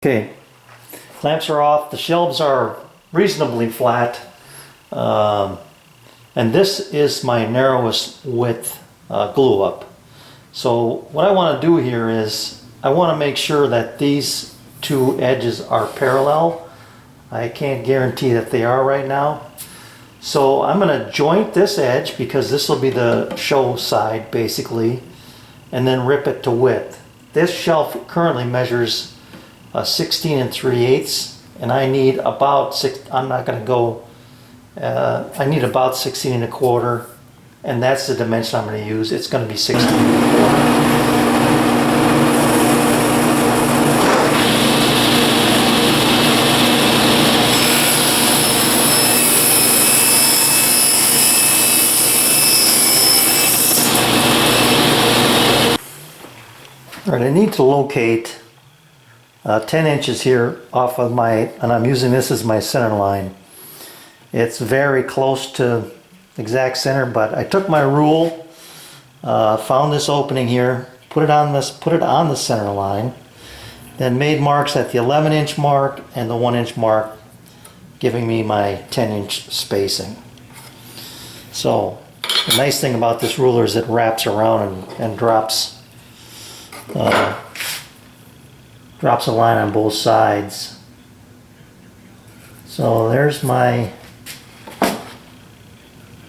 Okay, clamps are off, the shelves are reasonably flat, and this is my narrowest width glue up. So what I want to do here is I want to make sure that these two edges are parallel. I can't guarantee that they are right now. So I'm going to joint this edge because this will be the show side basically, and then rip it to width. This shelf currently measures 16 3/8, and I need about I need about 16 1/4, and that's the dimension I'm going to use. It's going to be 16 1/4. All right, I need to locate 10 inches here off of and I'm using this as my center line. It's very close to exact center, but I took my rule, found this opening here, put it on the center line, then made marks at the 11-inch mark and the 1-inch mark, giving me my 10-inch spacing. So the nice thing about this ruler is it wraps around and drops a line on both sides. So there's my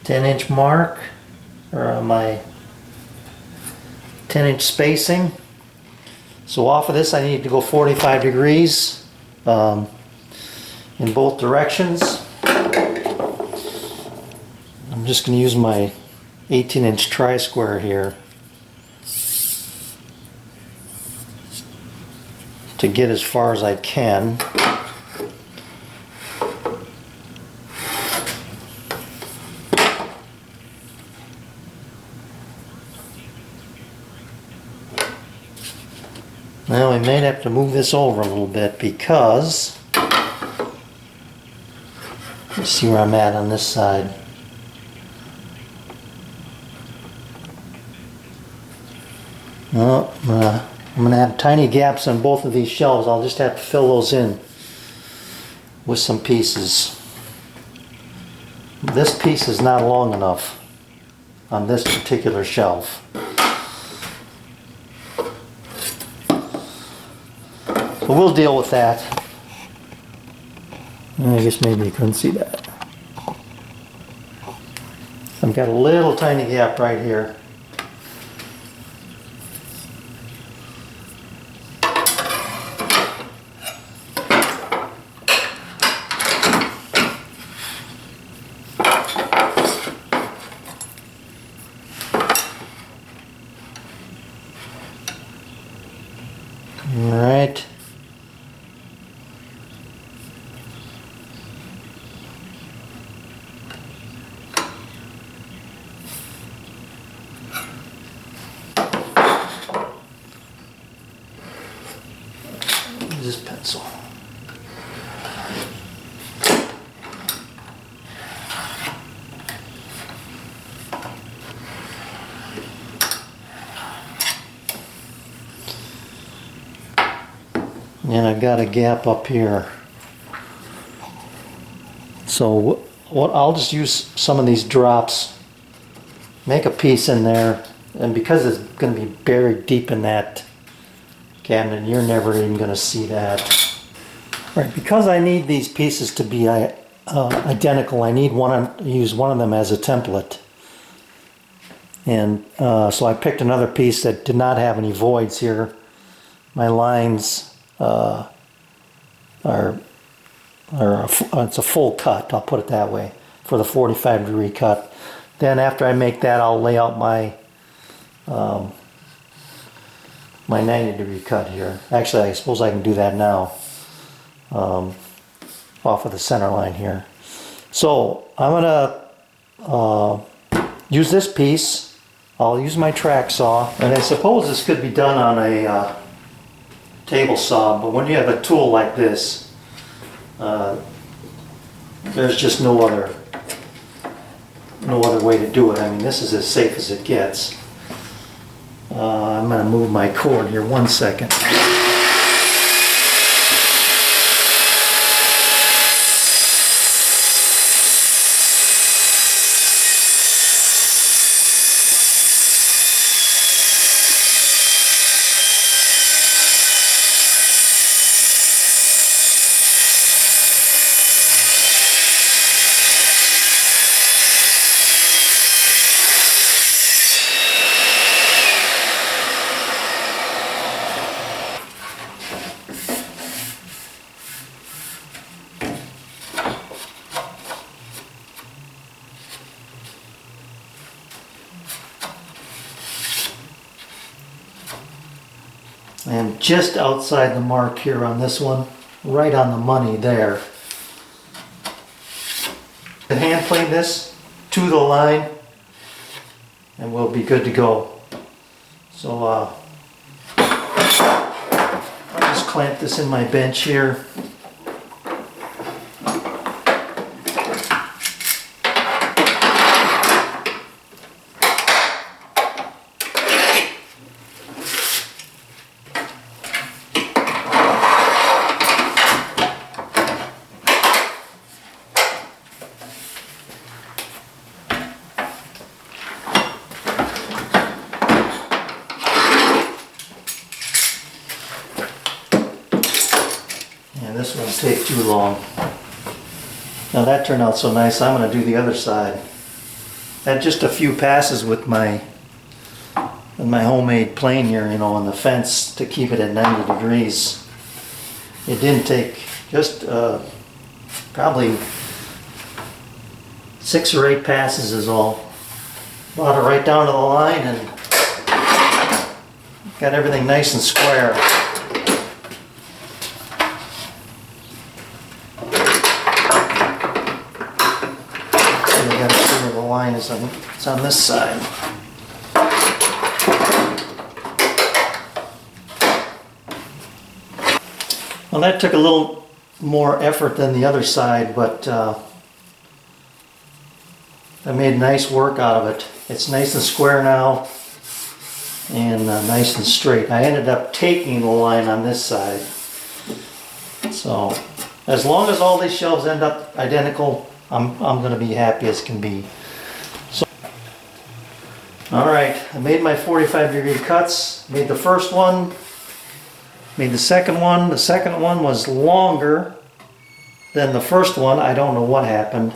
10-inch mark, or my 10-inch spacing. So off of this I need to go 45 degrees in both directions. I'm just going to use my 18-inch tri-square here to get as far as I can. Now we may have to move this over a little bit because, let's see where I'm at on this side. Oh, I'm going to have tiny gaps on both of these shelves. I'll just have to fill those in with some pieces. This piece is not long enough on this particular shelf. So we'll deal with that. I guess maybe you couldn't see that. I've got a little tiny gap right here. Alright. Use this pencil. And I've got a gap up here. So I'll just use some of these drops, make a piece in there, and because it's going to be buried deep in that cabinet, you're never even going to see that. All right, because I need these pieces to be identical, I need use one of them as a template. And so I picked another piece that did not have any voids here. My lines it's a full cut, I'll put it that way, for the 45-degree cut. Then after I make that, I'll lay out my my 90-degree cut here. Actually, I suppose I can do that now, off of the center line here. So I'm gonna use this piece. I'll use my track saw, and I suppose this could be done on a table saw, but when you have a tool like this, there's just no other way to do it. I mean, this is as safe as it gets. I'm going to move my cord here 1 second. and just outside the mark here on this one, right on the money there. And hand plane this to the line and we'll be good to go. So I'll just clamp this in my bench here. And this won't take too long. Now that turned out so nice, I'm going to do the other side. I had just a few passes with my homemade plane here, you know, on the fence to keep it at 90 degrees. It didn't take just probably 6 or 8 passes is all. Brought it right down to the line and got everything nice and square. Line is it's on this side. Well, that took a little more effort than the other side, but I made nice work out of it. It's nice and square now and nice and straight. I ended up taking the line on this side. So as long as all these shelves end up identical, I'm going to be happy as can be. Alright, I made my 45-degree cuts, made the first one, made the second one. The second one was longer than the first one. I don't know what happened.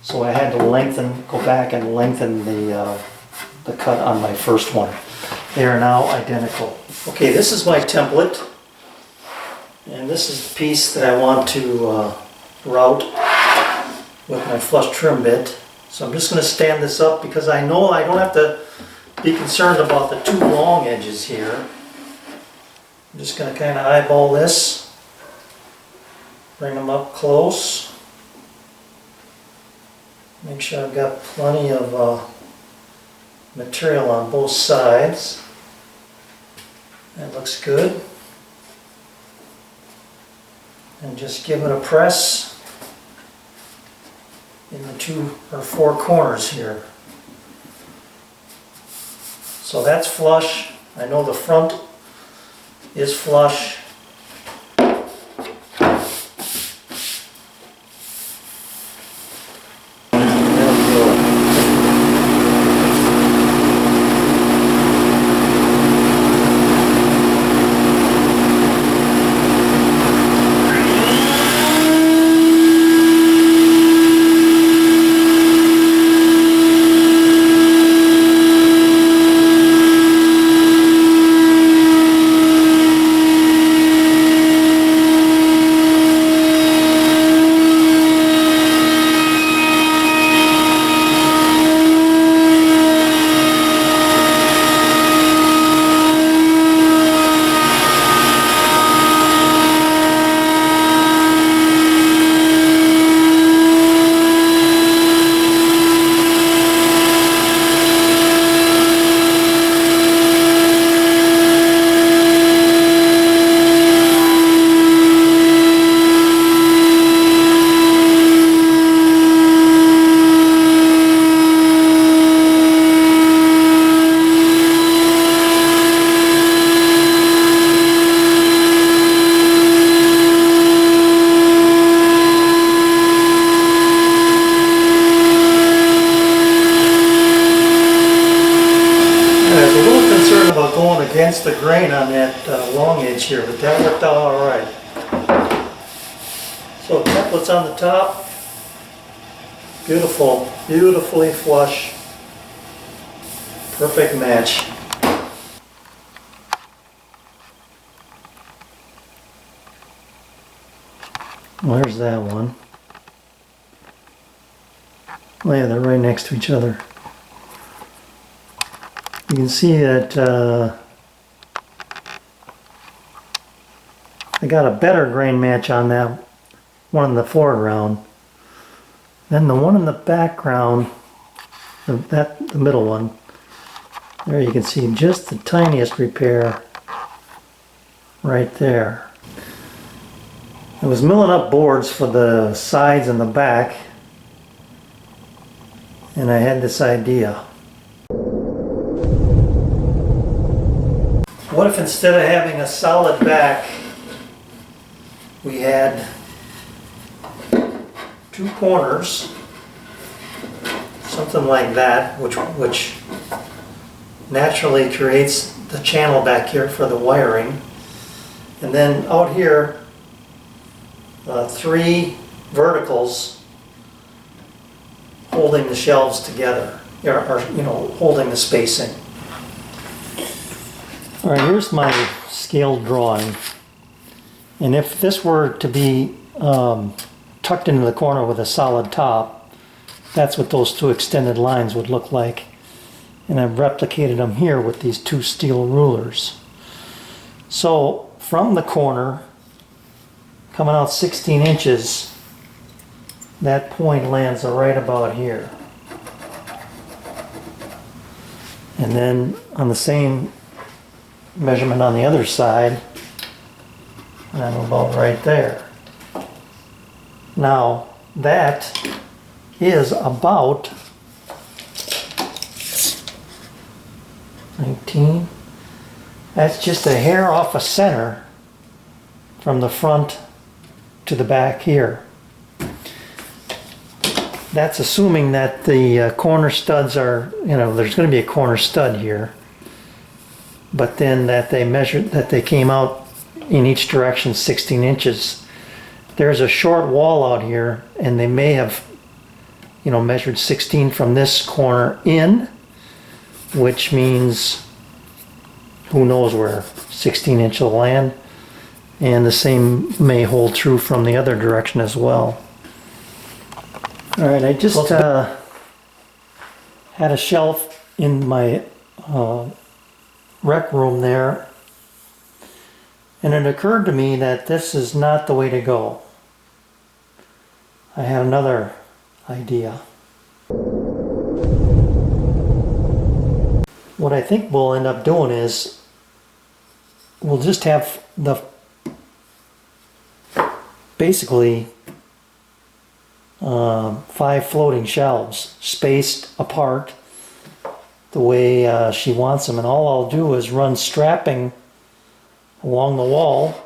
So I had to go back and lengthen the cut on my first one. They are now identical. Okay, this is my template. And this is the piece that I want to route with my flush trim bit. So I'm just going to stand this up because I know I don't have to be concerned about the 2 long edges here. I'm just going to kind of eyeball this, bring them up close, make sure I've got plenty of material on both sides. That looks good. And just give it a press in the 2 or 4 corners here. So that's flush. I know the front is flush. Against the grain on that long edge here, but that worked out all right. So templates on the top, beautiful, beautifully flush, perfect match. Where's that one? Oh yeah, they're right next to each other. You can see that got a better grain match on that one in the foreground. Then the one in the background, the middle one, there you can see just the tiniest repair right there. I was milling up boards for the sides and the back, and I had this idea. What if instead of having a solid back, we had two corners, something like that, which naturally creates the channel back here for the wiring, and then out here, three verticals holding the shelves together, or holding the spacing. All right, here's my scaled drawing, and if this were to be tucked into the corner with a solid top, that's what those two extended lines would look like. And I've replicated them here with these two steel rulers. So from the corner, coming out 16 inches, that point lands right about here. And then on the same measurement on the other side, I'm about right there. Now that is about 19. That's just a hair off a center from the front to the back here. That's assuming that the corner studs are, there's going to be a corner stud here, but then that they measured, that they came out in each direction 16 inches. There's a short wall out here, and they may have, measured 16 from this corner in, which means who knows where 16 inch will land, and the same may hold true from the other direction as well. All right, I just had a shelf in my rec room there, and it occurred to me that this is not the way to go. I had another idea. What I think we'll end up doing is we'll just have basically 5 floating shelves spaced apart the way she wants them, and all I'll do is run strapping along the wall,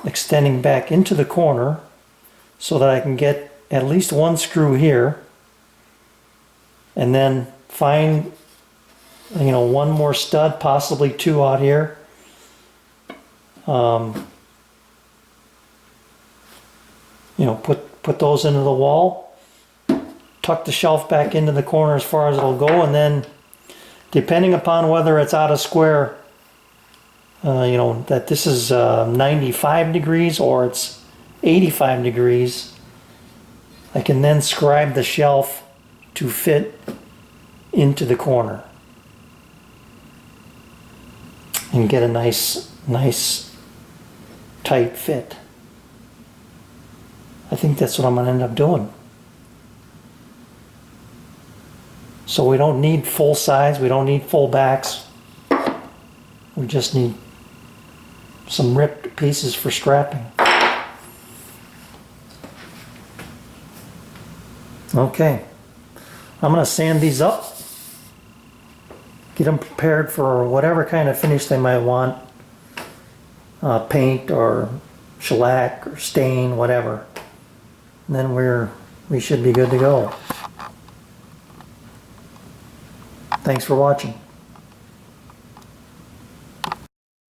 extending back into the corner so that I can get at least one screw here, and then find one more stud, possibly 2 out here. Put those into the wall, tuck the shelf back into the corner as far as it'll go, and then depending upon whether it's out of square, that this is 95 degrees or it's 85 degrees, I can then scribe the shelf to fit into the corner and get a nice tight fit. I think that's what I'm going to end up doing. So we don't need full sides, we don't need full backs. We just need some ripped pieces for strapping. Okay, I'm going to sand these up, get them prepared for whatever kind of finish they might want, paint or shellac or stain, whatever. And then we should be good to go. Thanks for watching.